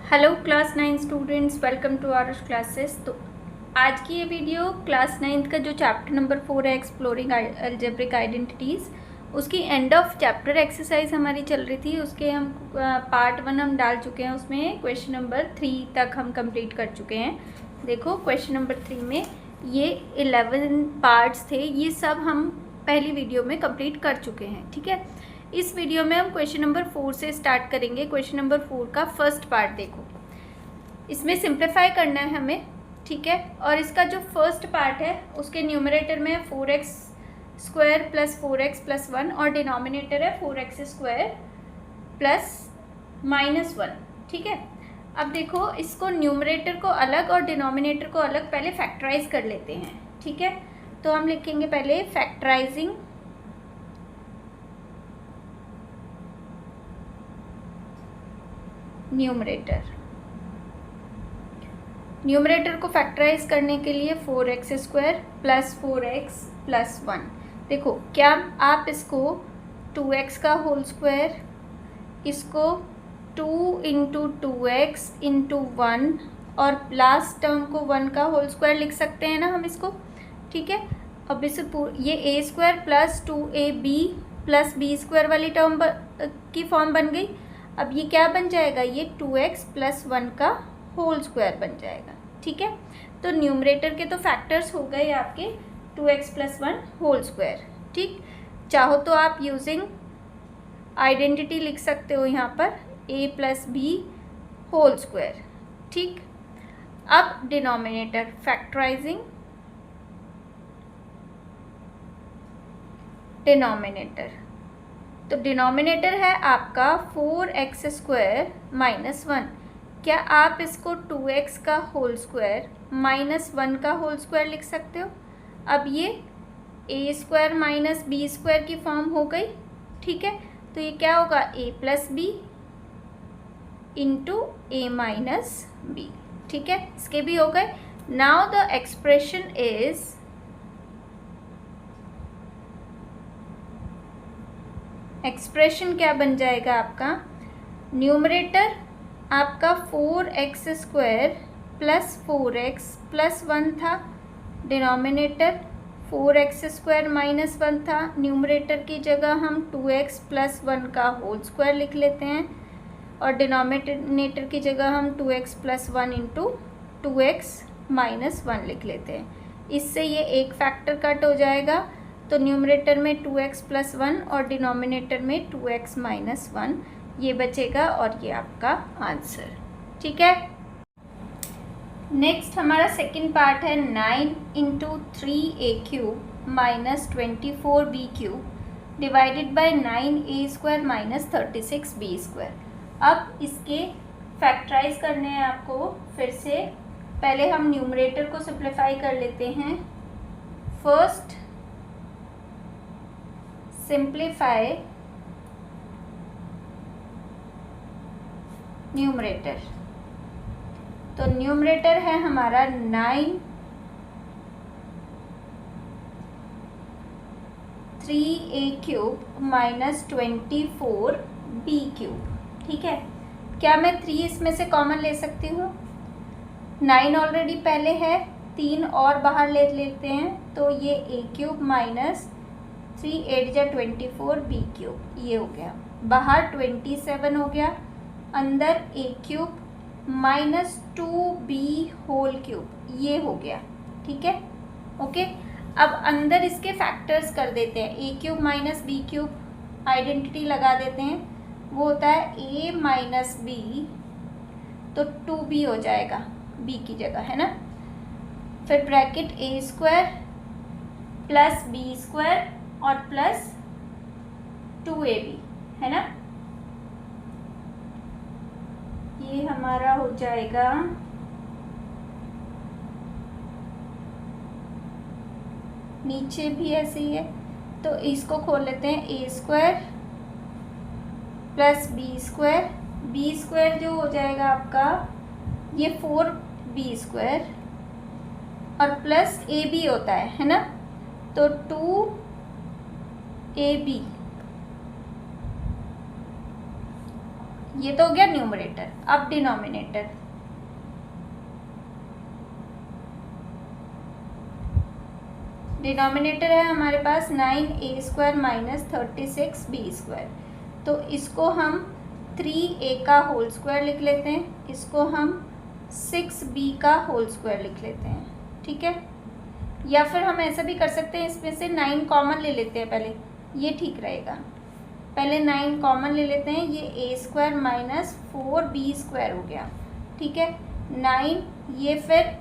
Hello class 9 students, welcome to our classes. तो आज की ये वीडियो क्लास 9 का जो चैप्टर नंबर 4 है एक्सप्लोरिंग अलजेब्रिक आइडेंटिटीज़, उसकी एंड ऑफ चैप्टर एक्सरसाइज हमारी चल रही थी। उसके हम पार्ट 1 हम डाल चुके हैं, उसमें क्वेश्चन नंबर 3 तक हम कंप्लीट कर चुके हैं। देखो क्वेश्चन नंबर 3 में ये 11 पार्ट्स थे, ये सब हम पहली वीडियो में कंप्लीट कर चुके हैं। ठीक है, इस वीडियो में हम क्वेश्चन नंबर 4 से स्टार्ट करेंगे। क्वेश्चन नंबर 4 का फर्स्ट पार्ट देखो, इसमें सिंप्लीफाई करना है हमें। ठीक है, और इसका जो फर्स्ट पार्ट है उसके न्यूमरेटर में 4x square plus 4x plus 1 और डिनोमिनेटर है 4x स्क्वायर प्लस माइनस 1। ठीक है, अब देखो इसको न्यूमरेटर को अलग और डिनोमिनेटर को अलग पहले फैक्टराइज कर लेते हैं। ठीक है, तो हम लिखेंगे पहले फैक्टराइजिंग न्यूमरेटर। न्यूमरेटर को फैक्टराइज करने के लिए 4x square plus 4x plus 1। देखो क्या आप इसको 2x का होल स्क्वायर, इसको 2 इंटू 2x इंटू 1 और लास्ट टर्म को 1 का होल स्क्वायर लिख सकते हैं ना हम इसको। ठीक है, अब इसे ये a square plus 2ab plus b square वाली टर्म की फॉर्म बन गई। अब ये क्या बन जाएगा, ये 2x प्लस 1 का होल स्क्वायर बन जाएगा। ठीक है, तो न्यूमरेटर के तो फैक्टर्स हो गए आपके 2x प्लस 1 होल स्क्वायर। ठीक, चाहो तो आप यूजिंग आइडेंटिटी लिख सकते हो यहाँ पर a plus B whole square. ठीक, अब डिनोमिनेटर फैक्टराइजिंग डिनोमिनेटर, तो डिनोमिनेटर है आपका 4x स्क्वायर माइनस 1। क्या आप इसको 2x का होल स्क्वायर माइनस 1 का होल स्क्वायर लिख सकते हो। अब ये a square minus B square की फॉर्म हो गई। ठीक है, तो ये क्या होगा, a plus B into a minus B. ठीक है, इसके भी हो गए। Now the expression is, expression क्या बन जाएगा आपका, न्यूमरेटर आपका 4x square plus 4x plus 1 था, डिनोमिनेटर 4x स्क्वायर माइनस 1 था। न्यूमरेटर की जगह हम 2x प्लस 1 का होल स्क्वायर लिख लेते हैं और डिनोमिनेटर की जगह हम 2x plus 1 into 2x minus 1 लिख लेते हैं। इससे ये एक फैक्टर कट हो जाएगा, तो न्यूमरेटर में 2x प्लस 1 और डिनोमिनेटर में 2x माइनस 1 ये बचेगा और ये आपका आंसर। ठीक है, नेक्स्ट हमारा सेकंड पार्ट है 9 into 3a cube minus 24b cube divided by 9a square minus 36b square. अब इसके फैक्टराइज करने हैं आपको फिर से। पहले हम न्यूमरेटर को सिंप्लीफाई कर लेते हैं। फर्स्ट सिंप्लीफाई न्यूमरेटर, तो न्यूमरेटर है हमारा 9 3a cube minus 24b cube. ठीक है, क्या मैं 3 इसमें से कॉमन ले सकती हूँ, 9 ऑलरेडी पहले है, 3 और बाहर ले लेते हैं, तो ये a क्यूब माइनस 3 8 जा 24 b क्यूब, ये हो गया। बाहर 27 हो गया, अंदर a cube minus 2b whole cube, ये हो गया। ठीक है, ओके। अब अंदर इसके फैक्टर्स कर देते हैं, a cube minus b cube identity लगा देते हैं, वो होता है a माइनस b, तो 2b हो जाएगा b की जगह, है ना। फिर bracket a square plus b square और प्लस 2ab, है ना। ये हमारा हो जाएगा नीचे भी ऐसे ही है, तो इसको खोल लेते हैं, a square plus b square, b square जो हो जाएगा आपका ये 4b स्क्वायर और प्लस ab होता है ना, तो 2ab ये तो हो गया न्यूमरेटर। अब डिनोमिनेटर, डिनोमिनेटर है हमारे पास 9a² माइनस 36b²। तो इसको हम 3a का होल स्क्वायर लिख लेते हैं, इसको हम 6b का होल स्क्वायर लिख लेते हैं, ठीक है। या फिर हम ऐसा भी कर सकते हैं, इसमें से 9 कॉमन ले लेते हैं पहले, ये ठीक रहेगा। पहले 9 कॉमन ले लेते हैं, ये a² माइनस 4b² हो गया, ठीक है। 9 ये फिर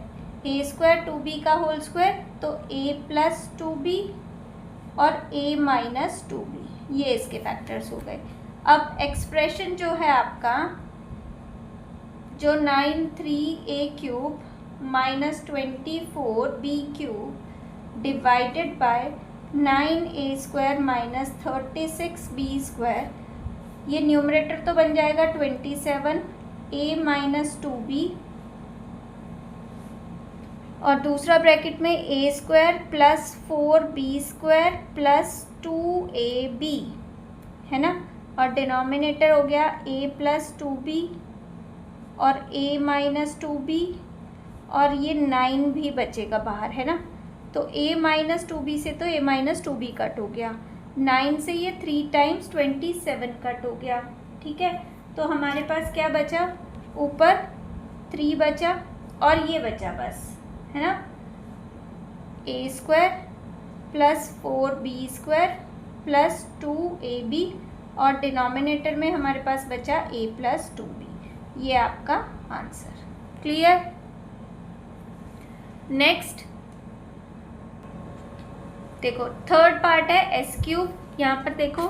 a² 2b का होल स्क्वायर, तो a प्लस 2b और a माइनस 2b, ये इसके फैक्टर्स हो गए। अब एक्सप्रेशन जो है आपका, जो 9(3a³ minus 24b³ divided by 9a² minus 36b², ये न्यूमरेटर तो बन जाएगा 27a माइनस 2b, और दूसरा ब्रैकेट में a² plus 4b² plus 2ab है ना, और डिनोमिनेटर हो गया a प्लस 2b और a माइनस 2b, और ये 9 भी बचेगा बाहर, है ना। तो a माइनस 2b से तो a माइनस 2b कट हो गया, 9 से ये 3 टाइम्स 27 कट हो गया, ठीक है। तो हमारे पास क्या बचा, ऊपर 3 बचा और ये बचा बस, है ना, a² plus 4b² plus 2ab, और डिनोमिनेटर में हमारे पास बचा a प्लस 2b। ये आपका आंसर। क्लियर। नेक्स्ट देखो, थर्ड पार्ट है s³। यहाँ पर देखो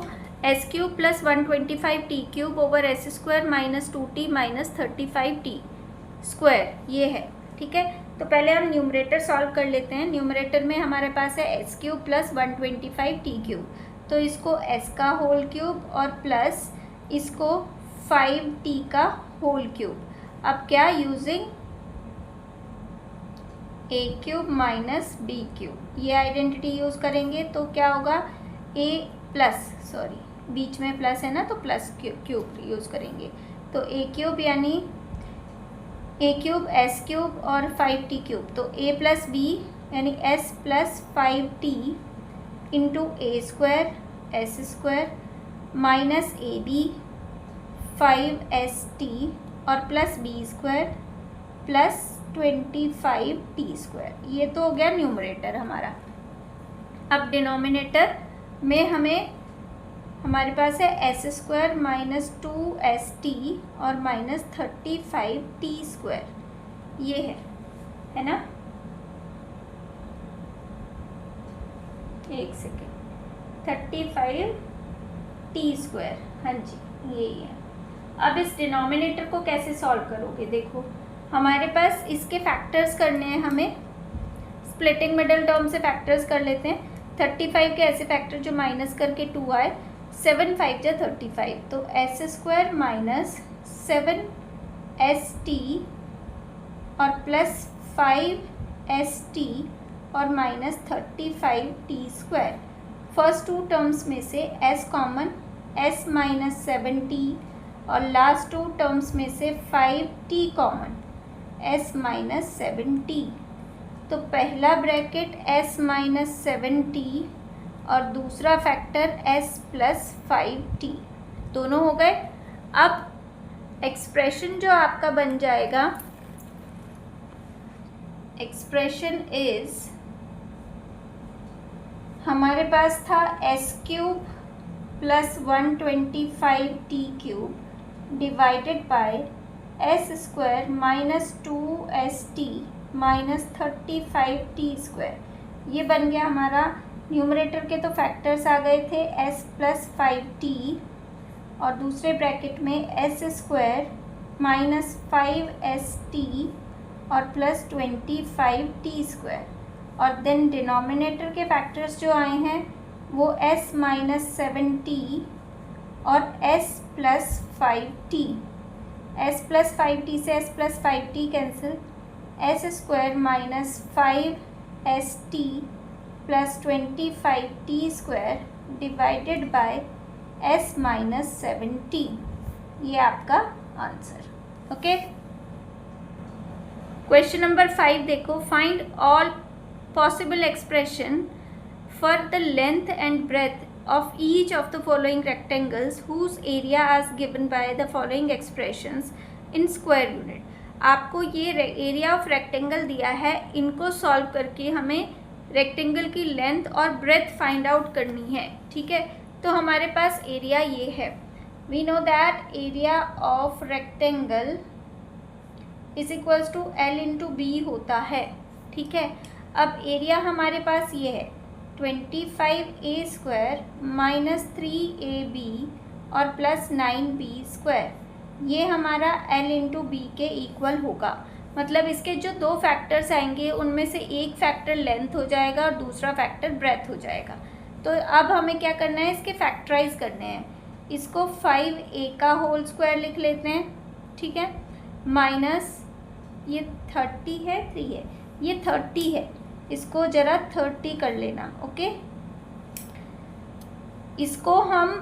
s³ plus 125t³ over s² minus 2t minus 35t², ये है, ठीक है। तो पहले हम न्यूमरेटर सॉल्व कर लेते हैं। न्यूमरेटर में हमारे पास है s³ प्लस 125t³, तो इसको s का होल क्यूब और प्लस इसको 5t का होल क्यूब। अब क्या, यूजिंग a³ माइनस b³, ये आइडेंटिटी यूज़ करेंगे तो क्या होगा, a प्लस, सॉरी बीच में प्लस है ना, तो प्लस क्यूब यूज़ करेंगे, तो a³ यानी a³ s³ और 5t³ तो a प्लस b यानी s plus 5t into a² s² minus ab 5st और प्लस b² प्लस 25t², ये तो हो गया न्यूमरेटर हमारा। अब डिनोमिनेटर में हमारे पास है s² माइनस 2st और माइनस 35t², ये है ना। एक सेकेंड, 35t², हाँ जी यही है। अब इस डिनोमिनेटर को कैसे सॉल्व करोगे, देखो हमारे पास इसके फैक्टर्स करने हैं हमें, स्प्लिटिंग मिडल टर्म से फैक्टर्स कर लेते हैं। 35 के ऐसे फैक्टर जो माइनस करके 2 आए, 7 5 जा 35, तो s² माइनस 7st और प्लस 5st और माइनस 35t²। फर्स्ट 2 टर्म्स में से s common, s minus 7t, और लास्ट 2 टर्म्स में से 5t common, s minus 7t। तो पहला ब्रैकेट s माइनस 7t और दूसरा फैक्टर s प्लस 5t, दोनों हो गए। अब एक्सप्रेशन जो आपका बन जाएगा, एक्सप्रेशन इज, हमारे पास था s³ plus 125t³ divided by s² minus 2st minus 35t², ये बन गया हमारा। न्यूमरेटर के तो फैक्टर्स आ गए थे s प्लस 5t और दूसरे ब्रैकेट में s² माइनस 5st और प्लस 25t², और देन डिनोमिनेटर के फैक्टर्स जो आए हैं वो s माइनस 7t और s plus 5t, s plus 5t से s plus 5t cancel, s² minus 5st plus 25t² divided by s minus 7t, ये आपका आंसर। ओके, क्वेश्चन नंबर 5 देखो, find all possible expression for the length and breadth of each of the following rectangles whose area is given by the following expressions in square unit. आपको ये area of rectangle दिया है, इनको solve करके हमें rectangle की length और breath find out करनी है। ठीक है, तो हमारे पास एरिया ये है, we know that area of rectangle is equals to L into B होता है। ठीक है, अब एरिया हमारे पास ये है 25a स्क्वायर माइनस 3ab और प्लस 9b स्क्वायर, ये हमारा L इंटू बी के इक्वल होगा। मतलब इसके जो दो फैक्टर्स आएंगे उनमें से एक फैक्टर लेंथ हो जाएगा और दूसरा फैक्टर ब्रेथ हो जाएगा। तो अब हमें क्या करना है, इसके फैक्टराइज करने हैं। इसको 5a का होल स्क्वायर लिख लेते हैं। ठीक है, माइनस ये 30 है, 3 है, ये 30 है, इसको ज़रा 30 कर लेना। ओके, इसको हम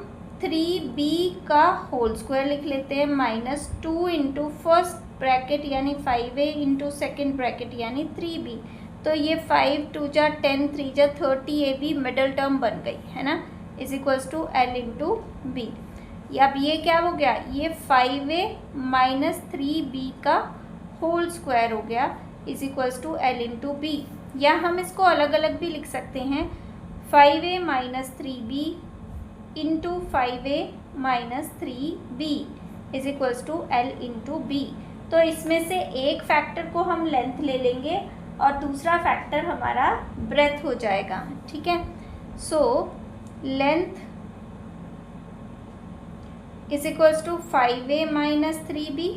3b का होल स्क्वायर लिख लेते हैं, माइनस 2 इंटू फर्स्ट ब्रैकेट यानी 5a इंटू सेकेंड ब्रैकेट यानी 3b। तो ये 5 2 जा 10 3 जा 30ab मिडल टर्म बन गई है ना, is equals to L into B. अब ये क्या हो गया, ये 5a माइनस 3b का होल स्क्वायर हो गया is equals to L into B. या हम इसको अलग अलग भी लिख सकते हैं, 5a minus 3b into 5a minus 3b is equals to L into B. तो इसमें से एक फैक्टर को हम लेंथ ले लेंगे और दूसरा फैक्टर हमारा ब्रेथ हो जाएगा। ठीक है, so length is equals to 5a minus 3b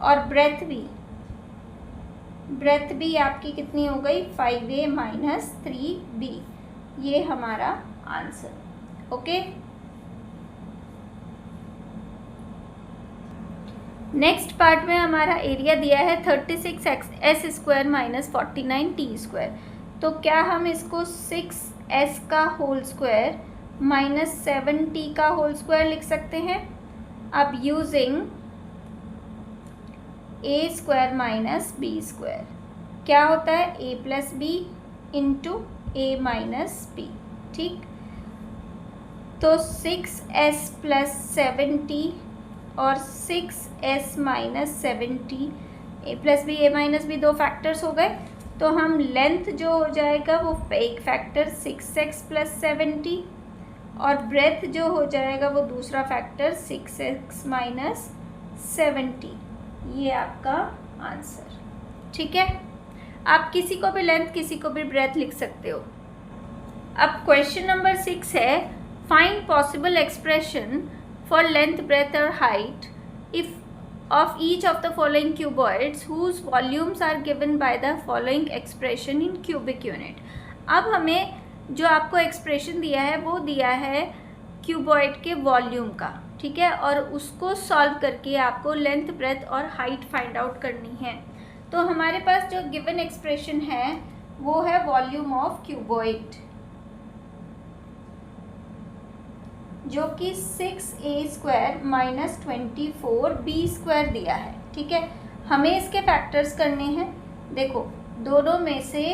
और ब्रेथ भी आपकी कितनी हो गई, 5a माइनस 3b। ये हमारा आंसर। ओके, नेक्स्ट पार्ट में हमारा एरिया दिया है 36s square minus 49t square. तो क्या हम इसको 6s का होल स्क्वायर माइनस 7t का होल स्क्वायर लिख सकते हैं। अब using a square minus b square, क्या होता है a plus B into a minus b। ठीक, तो 6s प्लस 7t और 6s minus 7t, a plus B a minus B दो फैक्टर्स हो गए। तो हम लेंथ जो हो जाएगा वो एक फैक्टर 6x प्लस 7t और ब्रेथ जो हो जाएगा वो दूसरा फैक्टर 6x माइनस 7t। ये आपका आंसर। ठीक है, आप किसी को भी लेंथ किसी को भी ब्रेथ लिख सकते हो। अब क्वेश्चन नंबर 6 है, find possible expression for length breadth और height if of each of the following cuboids whose volumes are given by the following expression in cubic unit। अब हमें जो आपको एक्सप्रेशन दिया है वो दिया है क्यूबॉइड के वॉल्यूम का। ठीक है, और उसको सॉल्व करके आपको लेंथ ब्रेथ और हाइट फाइंड आउट करनी है। तो हमारे पास जो गिवन एक्सप्रेशन है वो है वॉल्यूम ऑफ क्यूबॉइड, जो कि 6a square minus 24b square दिया है। ठीक है, हमें इसके फैक्टर्स करने हैं। देखो, दोनों में से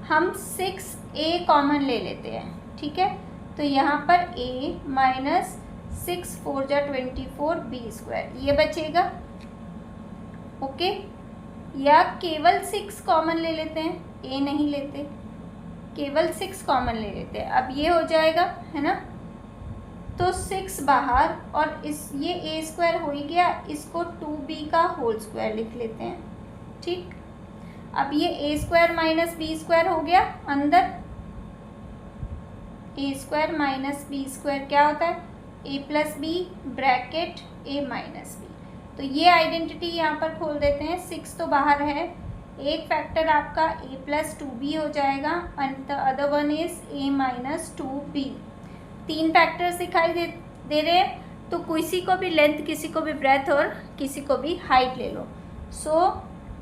हम 6a कॉमन ले लेते हैं। ठीक है, तो यहाँ पर a माइनस 6 4 जा 24b स्क्वायर ये बचेगा। ओके, या केवल 6 कॉमन ले लेते हैं, a नहीं लेते, केवल 6 कॉमन ले लेते हैं। अब ये हो जाएगा, है ना, तो 6 बाहर और इस ये a स्क्वायर हो ही गया, इसको 2b का होल स्क्वायर लिख लेते हैं। ठीक, अब ये a square minus b square हो गया अंदर, a square minus b square क्या होता है, a plus B bracket a minus B. तो ये आइडेंटिटी यहाँ पर खोल देते हैं। 6 तो बाहर है, एक फैक्टर आपका a प्लस 2b हो जाएगा and the other one is a minus 2b। 3 factors दिखाई दे रहे हैं, तो किसी को भी लेंथ किसी को भी ब्रेथ और किसी को भी हाइट ले लो। So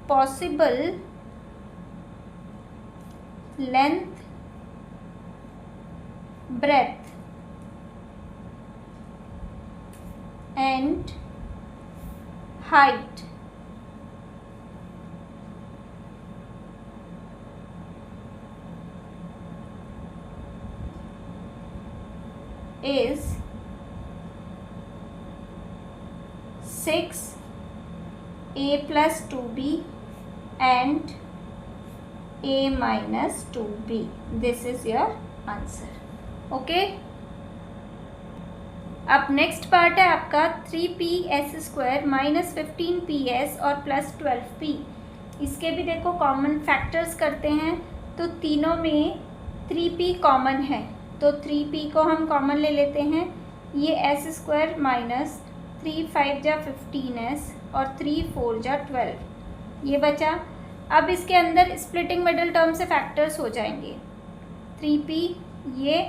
possible length breadth and height is 6 a plus 2b and a minus 2b. This is your answer. Okay. अब नेक्स्ट पार्ट है आपका 3p(s² माइनस 15ps और प्लस 12p. इसके भी देखो कॉमन फैक्टर्स करते हैं, तो तीनों में 3p कॉमन है, तो 3p को हम कॉमन ले लेते हैं. ये s² माइनस 3 5 जा 15s और 3 4 जा 12 ये बचा. अब इसके अंदर स्प्लिटिंग मिडल टर्म से फैक्टर्स हो जाएंगे. 3p ये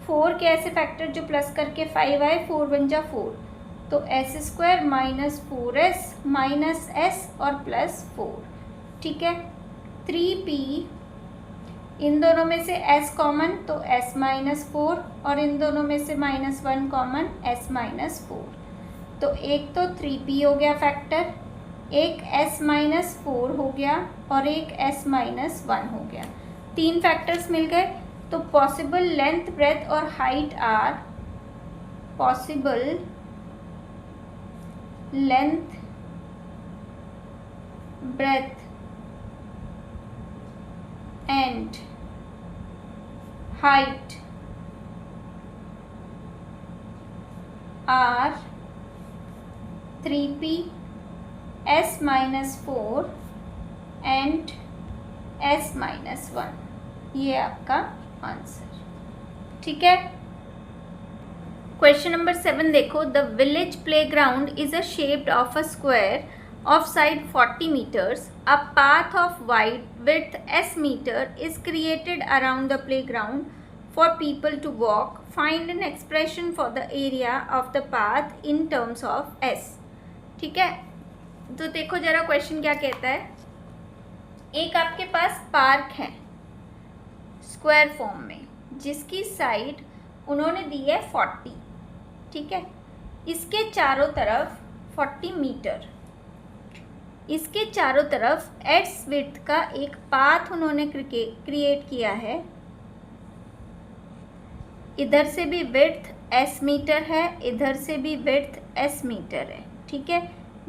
4 के ऐसे फैक्टर जो प्लस करके 5 आए, 4 बन जा 4, तो s² minus 4s minus s और प्लस 4. ठीक है. 3p इन दोनों में से s कॉमन तो s माइनस 4 और इन दोनों में से -1 कॉमन s माइनस 4. तो एक तो 3p हो गया फैक्टर, एक s माइनस 4 हो गया और एक s माइनस 1 हो गया. 3 फैक्टर्स मिल गए. तो पॉसिबल लेंथ ब्रेथ और height are possible length breadth and height are 3p s minus 4 and s minus 1. ये आपका आंसर. ठीक है. क्वेश्चन नंबर 7 देखो. The village playground is a shaped of a square of side 40 meters. A path of wide width s meter is created around the playground for people to walk. Find an expression for the area of the path in terms of s. ठीक है. तो देखो जरा question क्या कहता है. एक आपके पास पार्क है स्क्वायर फॉर्म में, जिसकी साइड उन्होंने दी है 40. ठीक है. इसके चारों तरफ 40 मीटर, इसके चारों तरफ एस विड्थ का एक पाथ उन्होंने क्रिएट किया है. इधर से भी विड्थ s मीटर है, इधर से भी विड्थ s मीटर है. ठीक है.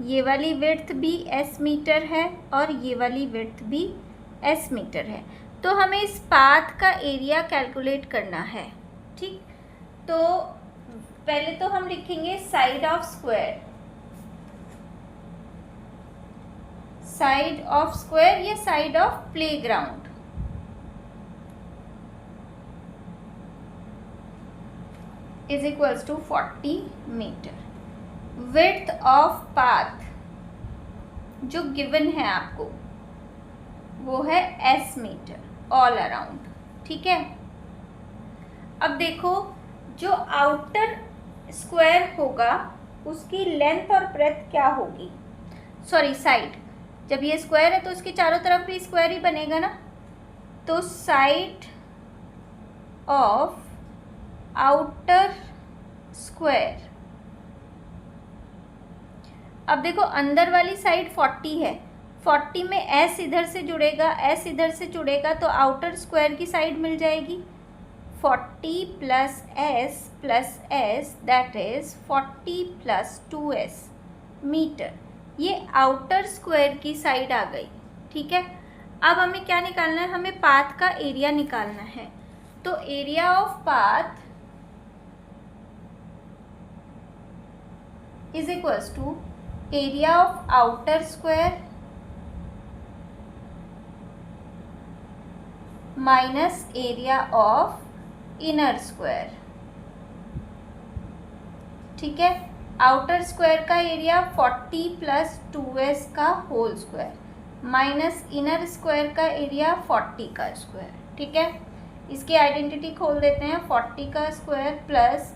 ये वाली विड्थ भी s मीटर है और ये वाली विड्थ भी s मीटर है. तो हमें इस पाथ का एरिया कैलकुलेट करना है. ठीक. तो पहले तो हम लिखेंगे side of square. Side of square या side of playground. Is equals to 40 metre. Width of path जो गिवन है आपको वो है s मीटर ऑल अराउंड. ठीक है. अब देखो जो आउटर स्क्वायर होगा उसकी लेंथ और ब्रेथ क्या होगी. Sorry side. जब ये स्क्वायर है तो उसके चारों तरफ भी स्क्वायर ही बनेगा ना. तो साइड ऑफ आउटर स्क्वायर. अब देखो अंदर वाली साइड 40 है, 40 में s इधर से जुड़ेगा, s इधर से जुड़ेगा तो आउटर स्क्वायर की साइड मिल जाएगी. 40 plus s that is 40 plus 2s meter. ये आउटर स्क्वायर की साइड आ गई. ठीक है. अब हमें क्या निकालना है, हमें पाथ का एरिया निकालना है. तो area of path is equals to area of outer square minus area of inner square. ठीक है. आउटर स्क्वायर का एरिया 40 प्लस 2s का whole square minus inner square का एरिया 40 का स्क्वायर. ठीक है. इसकी आइडेंटिटी खोल देते हैं. 40 का square plus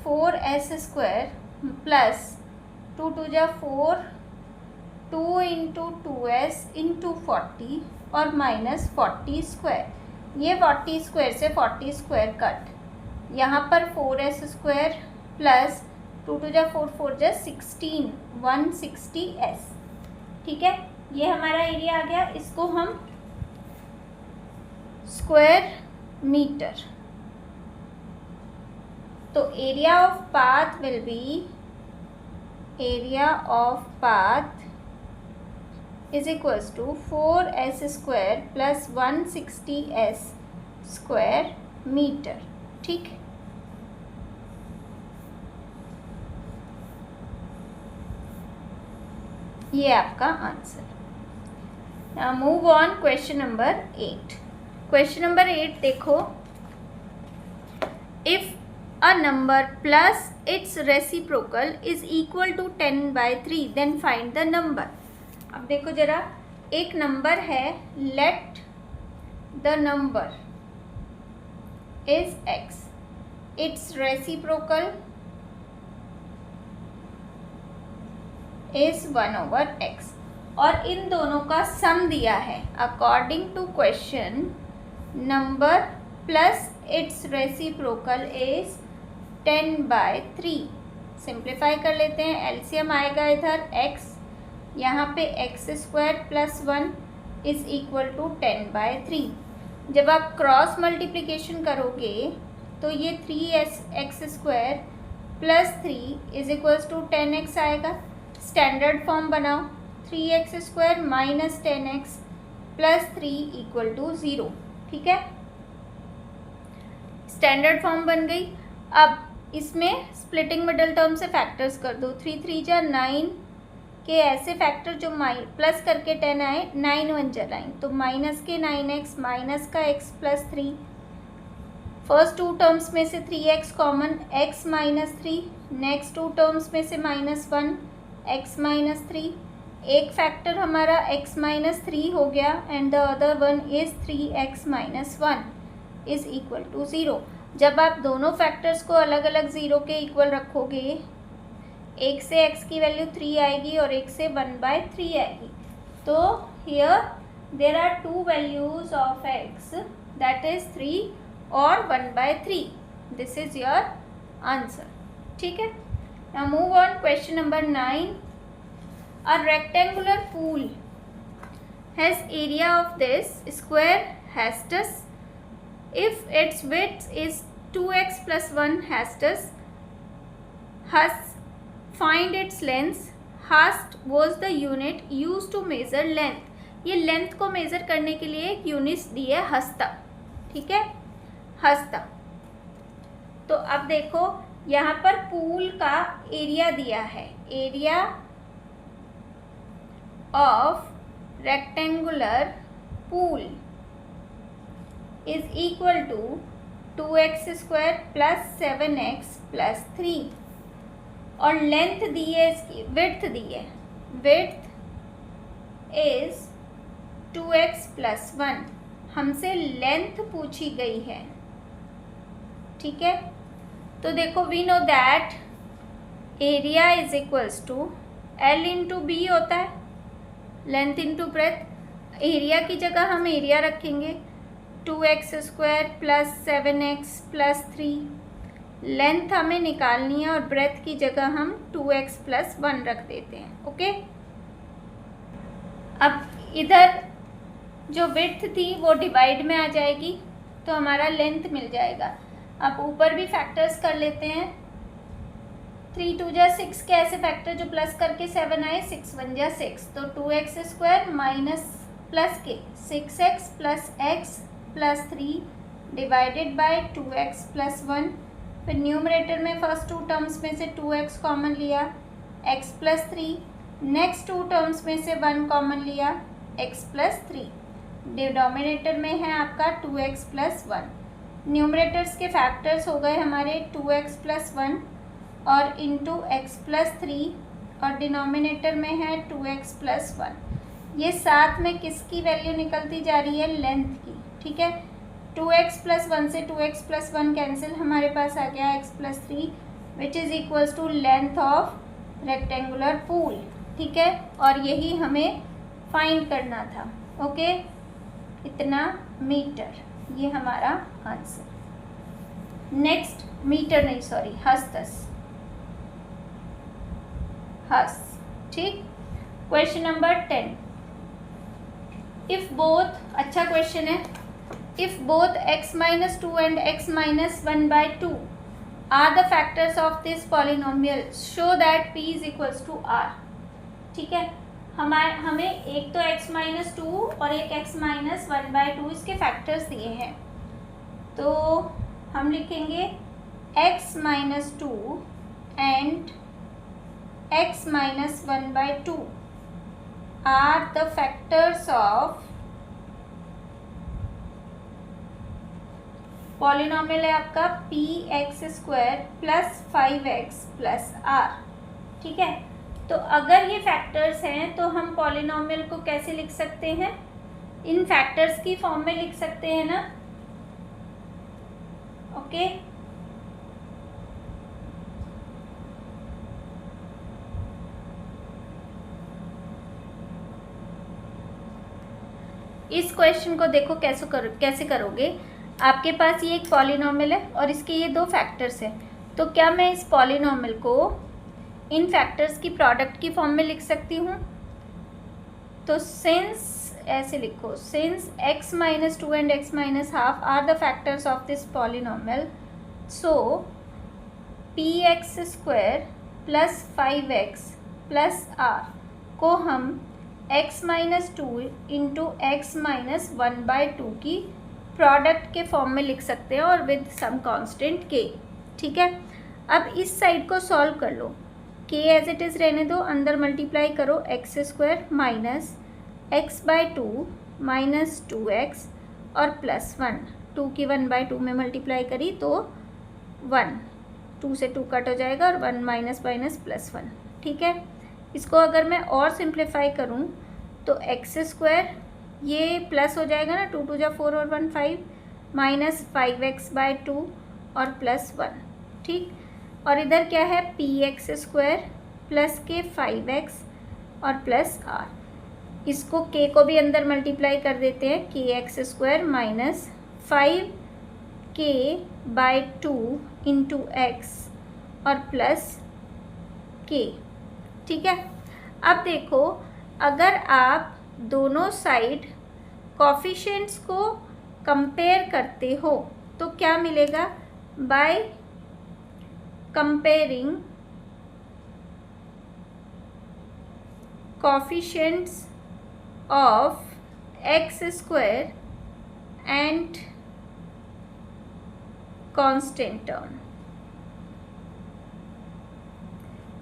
4s square plus 2 2 जा 4, 2 इंटू 2s इंटू 40 और माइनस 40 स्क्वायर. ये 40 स्क्वायर से 40 स्क्वायर कट. यहाँ पर 4s स्क्वायर प्लस 2 2 जा 4 4 जा 16 160 S। ठीक है, ये हमारा एरिया आ गया। इसको हम स्क्वायर मीटर, तो area of path will be area of path is equals to 4s square plus 160s square meter। ठीक, ये आपका answer. Now move on question number 8। Question number 8 देखो, if a number plus its reciprocal is equal to 10/3 then find the number। अब देखो जरा, एक number है, let the number is x, its reciprocal is 1/x, और इन दोनों का सम दिया है। According to question, number plus its reciprocal is 10/3। Simplify कर लेते हैं, एलसीएम आएगा इधर x, यहाँ पे x² + 1 इज इक्वल टू 10/3। जब आप क्रॉस मल्टीप्लिकेशन करोगे तो ये 3x² + 3 is equals to 10x आएगा। स्टैंडर्ड फॉर्म बनाओ, 3x² - 10x + 3 = 0। ठीक है, स्टैंडर्ड फॉर्म बन गई। अब इसमें स्प्लिटिंग मिडल टर्म से फैक्टर्स कर दो, 3 3 जा 9 के ऐसे फैक्टर जो प्लस करके 10 आए, 9 1 जा 9, तो माइनस के 9x माइनस का x + 3। फर्स्ट टू टर्म्स में से 3x common, x - 3, next two terms में से -1 x - 3। एक फैक्टर हमारा x - 3 हो गया and the other one is 3x - 1 is equal to 0। जब आप दोनों फैक्टर्स को अलग अलग 0 के इक्वल रखोगे, एक से x की वैल्यू 3 आएगी और एक से 1/3 आएगी। तो here there are 2 values of x, that is 3 और 1/3। This is your answer. ठीक है, now move on question number 9। A rectangular pool has area of this square हैस्टस if its width is 2x + 1 hastus, has find its length। hast was the unit used to measure length। ये length को measure करने के लिए एक unit दी है, हस्ता। ठीक है, हस्ता। तो अब देखो यहाँ पर पूल का एरिया दिया है, area of rectangular pool is equal to 2x² + 7x + 3, और लेंथ दी है, इसकी विड्थ दी है, विड्थ इज 2x + 1। हमसे लेंथ पूछी गई है। ठीक है, तो देखो we know that area is equals to L × B होता है, लेंथ इंटू ब्रेथ। एरिया की जगह हम एरिया रखेंगे 2x² + 7x + 3। लेंथ हमें निकालनी है और ब्रेथ की जगह हम 2x + 1 रख देते हैं। ओके, अब इधर जो विड्थ थी वो डिवाइड में आ जाएगी, तो हमारा लेंथ मिल जाएगा। अब ऊपर भी फैक्टर्स कर लेते हैं। 3 2 जा 6 के ऐसे फैक्टर जो प्लस करके 7 आए, 6 1 जा 6, तो 2x² माइनस प्लस के 6x + x + 3 divided by 2x + 1। फिर न्यूमरेटर में फर्स्ट टू टर्म्स में से 2x कॉमन लिया, x + 3, नेक्स्ट टू टर्म्स में से 1 कॉमन लिया, x + 3। डिनोमिनेटर में है आपका 2x + 1। न्यूमरेटर्स के फैक्टर्स हो गए हमारे 2x + 1 और इंटू x + 3, और डिनोमिनेटर में है 2x + 1। ये साथ में किसकी वैल्यू निकलती जा रही है, लेंथ की। ठीक है, 2x + 1 से 2x + 1 कैंसिल, हमारे पास आ गया x + 3 which is equals to length of rectangular pool. ठीक है, और यही हमें फाइंड करना था। ओके, इतना मीटर, ये हमारा आंसर। नेक्स्ट, मीटर नहीं सॉरी, हस्तस। हस। ठीक। क्वेश्चन नंबर 10, इफ बोथ, अच्छा क्वेश्चन है, if both x-2 and x-1/2 are the factors of this polynomial show that p is equals to r। ठीक है, हमें एक तो x-2 और एक x-1/2 इसके फैक्टर्स दिए हैं, तो हम लिखेंगे x-2 and x-1/2 are the factors of polynomial है आपका px² plus 5x plus r। ठीक है, तो अगर ये फैक्टर्स हैं तो हम पॉलिनोमियल को कैसे लिख सकते हैं, इन फैक्टर्स की फॉर्म में लिख सकते हैं ना। ओके, इस क्वेश्चन को देखो कैसे करोगे। आपके पास ये एक पॉलिनोमियल है और इसके ये दो फैक्टर्स हैं, तो क्या मैं इस पॉलिनोमियल को इन फैक्टर्स की प्रोडक्ट की फॉर्म में लिख सकती हूँ। तो सिंस, ऐसे लिखो, since x-2 and x-1/2 are the factors of this polynomial, so px² plus 5x plus r को हम x-2 इंटू x-1/2 की प्रोडक्ट के फॉर्म में लिख सकते हैं और विद सम कांस्टेंट k। ठीक है, अब इस साइड को सॉल्व कर लो, k एज इट इज़ रहने दो, अंदर मल्टीप्लाई करो x² minus x/2 minus 2x और प्लस 1, 2 की 1/2 में मल्टीप्लाई करी तो 1, 2 से 2 कट हो जाएगा और 1 माइनस माइनस प्लस 1। ठीक है, इसको अगर मैं और सिंप्लीफाई करूं तो x² ये प्लस हो जाएगा ना, 2 2 जा 4 और 1 5 माइनस 5x/2 और प्लस 1। ठीक, और इधर क्या है, px² प्लस के 5x और प्लस r, इसको k को भी अंदर मल्टीप्लाई कर देते हैं, kx² minus 5k/2 into x और प्लस k। ठीक है, अब देखो, अगर आप दोनों साइड कोफिशिएंट्स को कंपेयर करते हो तो क्या मिलेगा, by comparing coefficients of x² and constant term.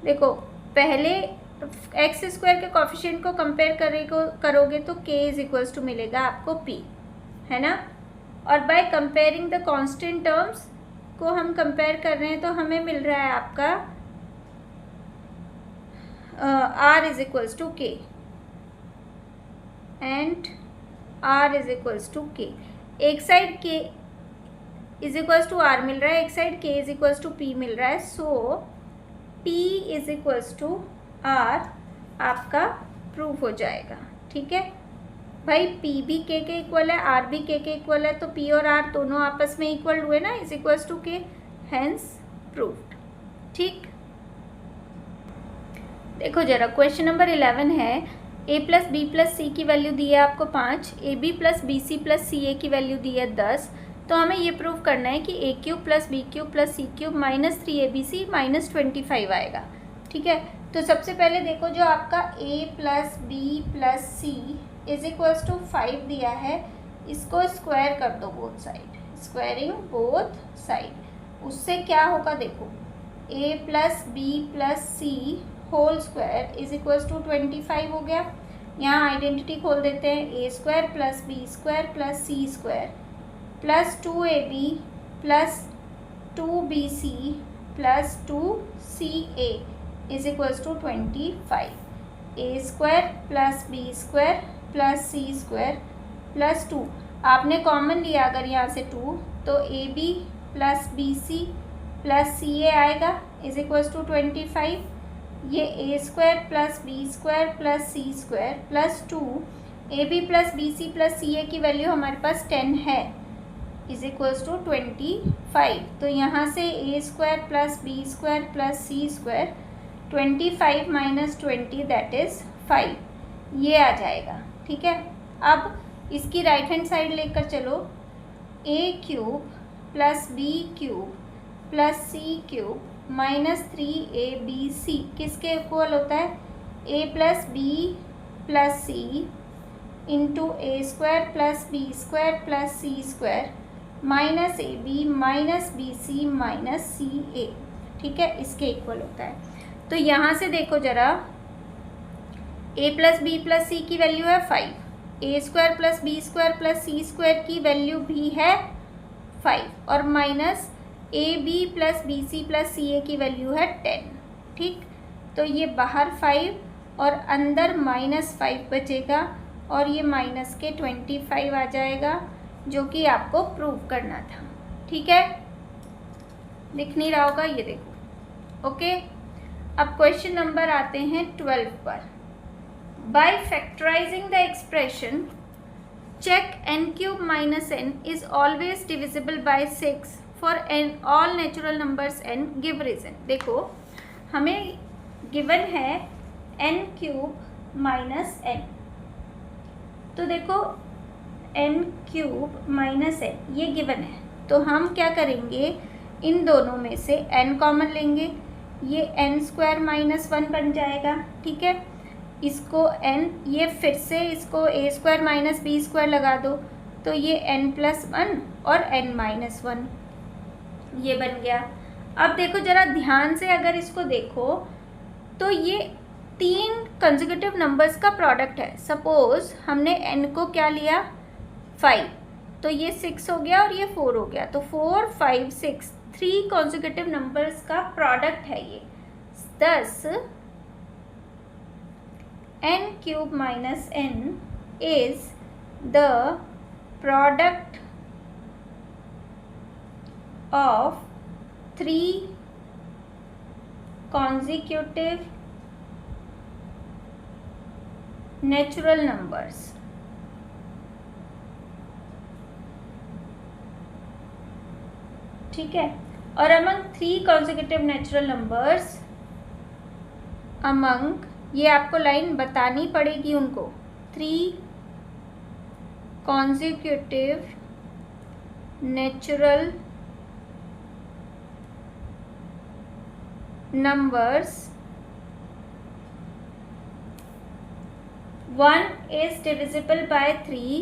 देखो, पहले x² के कोफिशिएंट को कंपेयर करोगे तो k इज इक्वल्स टू मिलेगा आपको p, है ना, और by comparing the constant terms को हम कंपेयर कर रहे हैं तो हमें मिल रहा है आपका r is equals to k and r is equals to k। एक side k is equals to r मिल रहा है, एक side k is equals to p मिल रहा है, so p is equals to r आपका प्रूव हो जाएगा। ठीक है भाई, p भी k के इक्वल है, r भी k के इक्वल है, तो p और r दोनों आपस में इक्वल हुए ना, is equals to k, hence proved. ठीक, देखो जरा, क्वेश्चन नंबर 11 है, a plus B plus c की वैल्यू दी है आपको 5, a b plus b c plus c a की वैल्यू दी है 10, तो हमें ये प्रूव करना है कि a³ plus b³ plus c³ minus 3abc minus 25 आएगा। ठीक है, तो सबसे पहले देखो, जो आपका a plus B plus C is equals to 5 दिया है, इसको स्क्वायर कर दो both side, squaring both side, उससे क्या होगा, देखो a plus B plus C whole square is equals to 25 हो गया। यहाँ आइडेंटिटी खोल देते हैं, a² plus b² plus c² plus 2ab plus 2bc plus 2ca is equals to 25, a² plus b² plus c² plus 2, आपने common लिया अगर यहाँ से 2, तो ab plus bc plus ca आएगा इज इक्वल्स टू 25, ये a² plus b² plus c² plus 2, ab plus bc plus ca की value हमारे पास 10 है, इज इक्वल्स टू 25, तो यहाँ से a² plus b² plus c² 25 minus 20 that is 5, ये आ जाएगा। ठीक है, अब इसकी राइट हैंड साइड लेकर चलो, a cube plus b cube plus c cube minus 3abc किसके इक्वल होता है? a plus B plus c into a square plus b square plus c square minus a b minus b c minus c a. ठीक है, इसके equal होता है। तो यहाँ से देखो ज़रा, a plus B plus c की वैल्यू है 5, a square plus b square plus c square की वैल्यू भी है 5, और minus a b plus b c plus c a की वैल्यू है 10। ठीक, तो ये बाहर 5 और अंदर -5 बचेगा, और ये माइनस के 25 आ जाएगा, जो कि आपको प्रूव करना था। ठीक है, दिख नहीं रहा होगा, ये देखो। ओके, अब क्वेश्चन नंबर आते हैं 12 पर। By factorising the expression check n cube minus n is always divisible by 6 for n all natural numbers n, give reason। देखो, हमें गिवन है n क्यूब माइनस n, तो देखो n क्यूब माइनस n ये given है, तो हम क्या करेंगे, इन दोनों में से n कॉमन लेंगे, ये n स्क्वायर माइनस 1 बन जाएगा। ठीक है, इसको n, ये फिर से इसको a square minus B square लगा दो, तो ये n प्लस 1 और n माइनस 1 ये बन गया। अब देखो ज़रा ध्यान से, अगर इसको देखो तो ये 3 कंसेक्यूटिव नंबर्स का प्रोडक्ट है। सपोज हमने n को क्या लिया 5, तो ये 6 हो गया और ये 4 हो गया, तो 4 5 6 3 कंसेक्यूटिव नंबर्स का प्रोडक्ट है ये। दस n cube minus n is the product of 3 consecutive natural numbers। ठीक है, और among 3 consecutive natural numbers, among, ये आपको लाइन बतानी पड़ेगी उनको, 3 consecutive natural numbers, 1 is divisible by 3,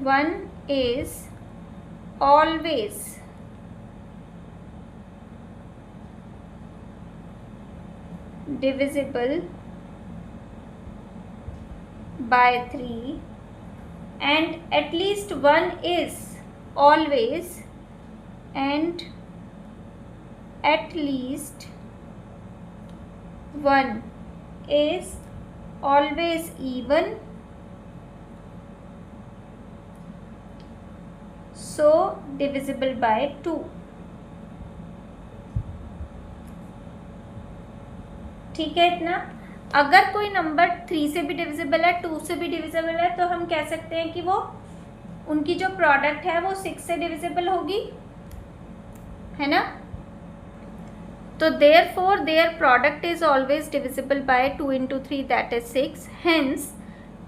1 is always divisible by 3, and at least 1 is always, and at least 1 is always even, so divisible by 2। ठीक है, इतना। अगर कोई नंबर 3 से भी डिविजिबल है, 2 से भी डिविजिबल है, तो हम कह सकते हैं कि वो, उनकी जो प्रोडक्ट है वो 6 से डिविजिबल होगी, है ना। तो therefore their product is always divisible by 2 into 3 that is 6, hence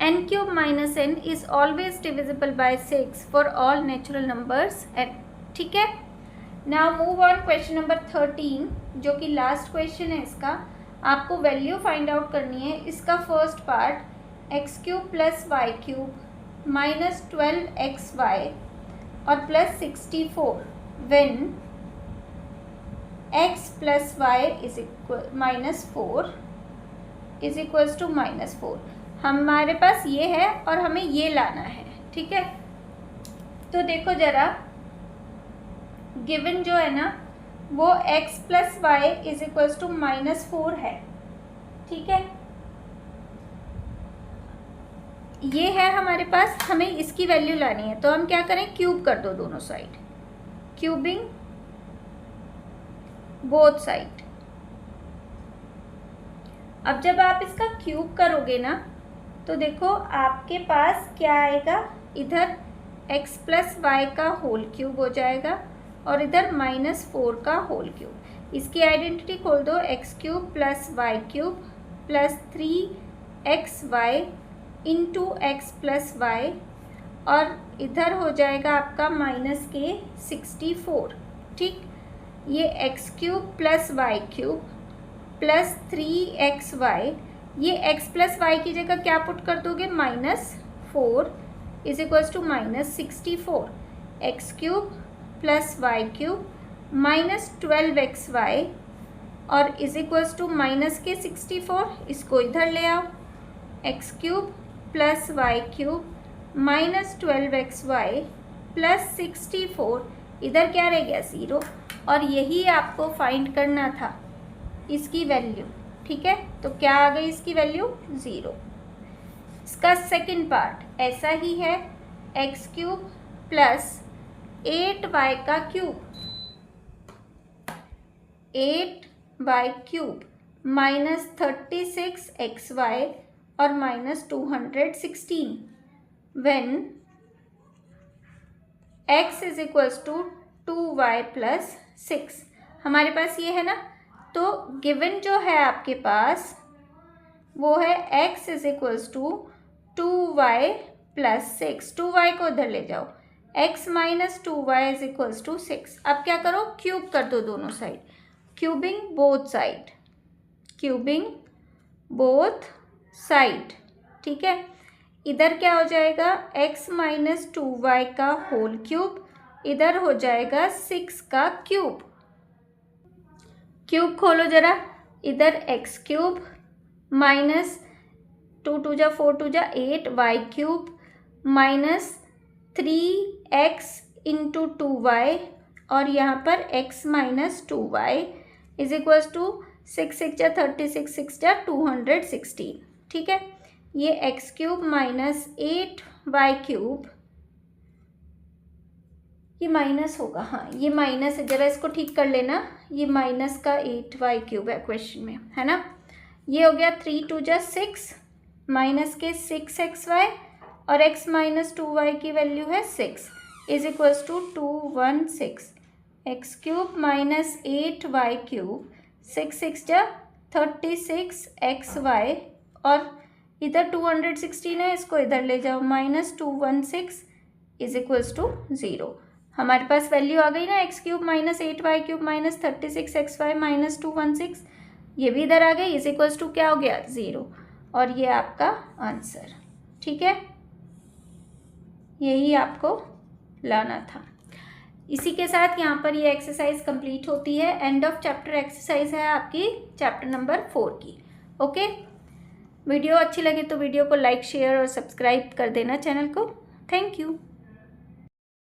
n cube minus n is always divisible by 6 for all natural numbers n। ठीक है, now move on question number 13, जो कि लास्ट क्वेश्चन है। इसका आपको value find out करनी है। इसका first part x cube plus y cube minus 12xy और plus 64 when x plus y is equal -4 is equals to -4। हमारे पास ये है और हमें ये लाना है। ठीक है, तो देखो ज़रा, गिवन जो है ना वो x plus y is equals to -4 है। ठीक है, ये है हमारे पास, हमें इसकी वैल्यू लानी है, तो हम क्या करें, क्यूब कर दो दोनों साइड, क्यूबिंग बोथ साइड। अब जब आप इसका क्यूब करोगे ना, तो देखो आपके पास क्या आएगा, इधर x प्लस वाई का होल क्यूब हो जाएगा और इधर -4 का होल क्यूब। इसकी आइडेंटिटी खोल दो, x cube plus y cube plus 3xy into x plus y, और इधर हो जाएगा आपका माइनस के 64। ठीक, ये x cube plus y cube plus 3xy, ये x प्लस वाई की जगह क्या पुट कर दोगे, -4 is equals to -64, x cube plus y cube -12xy और इज इक्वल्स टू माइनस के 64, इसको इधर ले आओ, x cube plus y cube -12xy plus 64, इधर क्या रह गया 0, और यही आपको फाइंड करना था इसकी वैल्यू। ठीक है, तो क्या आ गई इसकी वैल्यू 0। इसका सेकंड पार्ट ऐसा ही है, एक्स क्यूब प्लस 8y का क्यूब, 8y क्यूब -36xy और -216 when x is equals to 2y plus 6। हमारे पास ये है ना, तो गिवन जो है आपके पास वो है x is equals to 2y plus 6, 2y को उधर ले जाओ, x minus 2y is equals to 6। अब क्या करो, क्यूब कर दो दोनों side, cubing both side, cubing both side. ठीक है, इधर क्या हो जाएगा, x माइनस 2y का होल क्यूब, इधर हो जाएगा 6 का क्यूब। क्यूब खोलो जरा, इधर एक्स क्यूब माइनस 2 2 जा 4 2 जा 8 Y cube minus 3x into 2y, और यहाँ पर x minus 2y is equals to 6 6 जा 36 6 जा 216। ठीक है, ये x cube minus 8y cube, ये माइनस होगा, हाँ ये माइनस है, जरा इसको ठीक कर लेना, ये माइनस का 8y क्यूब है क्वेश्चन में, है ना। ये हो गया 3 2 जा 6 माइनस के 6xy और x माइनस 2y की वैल्यू है 6 is equals to 216, x cube minus 8y cube 6 6 जा 36xy और इधर 216 है, इसको इधर ले जाओ, -216 इज इक्वल्स टू 0। हमारे पास वैल्यू आ गई ना, x cube minus 8y cube minus 36xy minus 216, ये भी इधर आ गई, इज इक्वल्स टू क्या हो गया 0, और ये आपका आंसर। ठीक है, यही आपको लाना था। इसी के साथ यहाँ पर ये एक्सरसाइज कंप्लीट होती है, एंड ऑफ चैप्टर एक्सरसाइज है आपकी चैप्टर नंबर 4 की। ओके, वीडियो अच्छी लगे तो वीडियो को लाइक शेयर और सब्सक्राइब कर देना चैनल को। Thank you.